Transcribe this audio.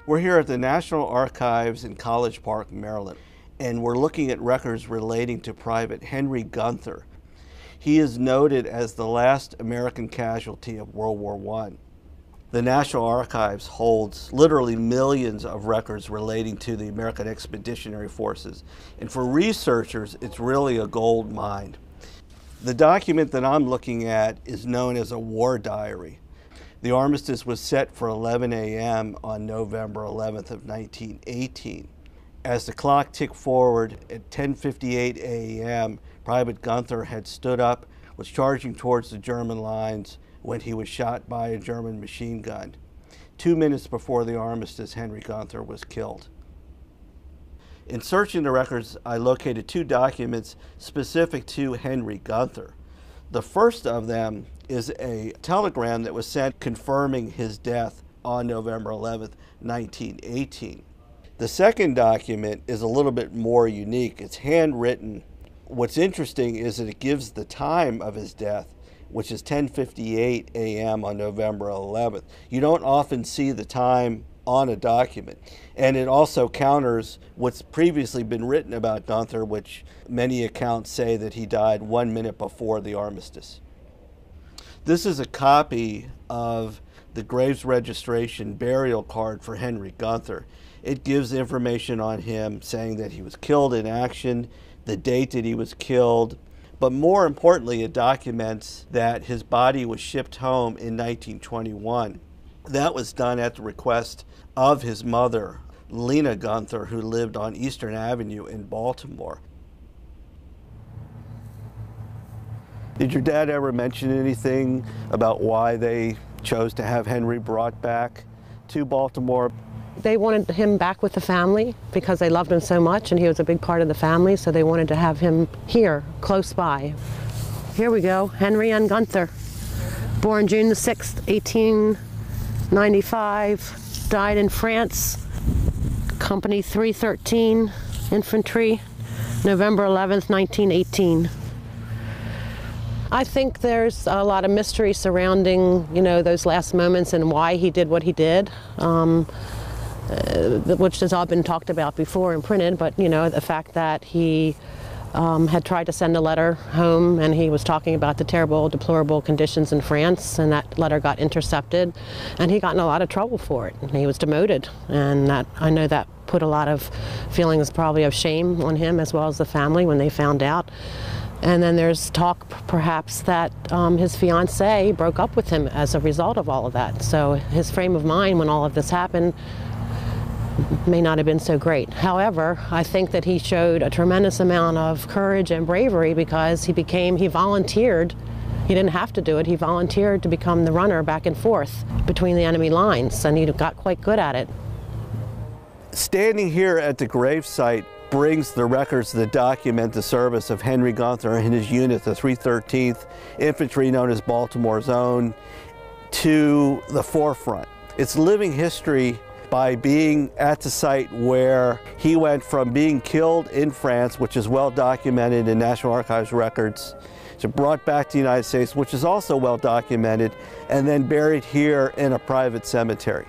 We're here at the National Archives in College Park, Maryland, and we're looking at records relating to Private Henry Gunther. He is noted as the last American casualty of World War I. The National Archives holds literally millions of records relating to the American Expeditionary Forces, and for researchers, it's really a gold mine. The document that I'm looking at is known as a war diary. The armistice was set for 11 a.m. on November 11th of 1918. As the clock ticked forward at 10:58 a.m., Private Gunther had stood up, was charging towards the German lines when he was shot by a German machine gun. 2 minutes before the armistice, Henry Gunther was killed. In searching the records, I located two documents specific to Henry Gunther. The first of them is a telegram that was sent confirming his death on November 11th, 1918. The second document is a little bit more unique. It's handwritten. What's interesting is that it gives the time of his death, which is 10:58 a.m. on November 11th. You don't often see the time on a document. And it also counters what's previously been written about Gunther, which many accounts say that he died 1 minute before the armistice. This is a copy of the graves registration burial card for Henry Gunther. It gives information on him saying that he was killed in action, the date that he was killed, but more importantly, it documents that his body was shipped home in 1921. That was done at the request of his mother, Lena Gunther, who lived on Eastern Avenue in Baltimore. Did your dad ever mention anything about why they chose to have Henry brought back to Baltimore? They wanted him back with the family because they loved him so much and he was a big part of the family, so they wanted to have him here, close by. Here we go, Henry N. Gunther, born June the 6th, 1895, died in France, Company 313, Infantry, November 11th, 1918. I think there's a lot of mystery surrounding, those last moments and why he did what he did. Which has all been talked about before and printed, but the fact that he had tried to send a letter home and he was talking about the terrible, deplorable conditions in France, and that letter got intercepted and he got in a lot of trouble for it. And he was demoted, and I know that put a lot of feelings probably of shame on him as well as the family when they found out. And then there's talk perhaps that his fiancée broke up with him as a result of all of that. So his frame of mind when all of this happened may not have been so great. However, I think that he showed a tremendous amount of courage and bravery because he volunteered. He didn't have to do it. He volunteered to become the runner back and forth between the enemy lines, and he got quite good at it. Standing here at the gravesite brings the records that document the service of Henry Gunther and his unit, the 313th Infantry, known as Baltimore's Own, to the forefront. It's living history by being at the site where he went from being killed in France, which is well documented in National Archives records, to brought back to the United States, which is also well documented, and then buried here in a private cemetery.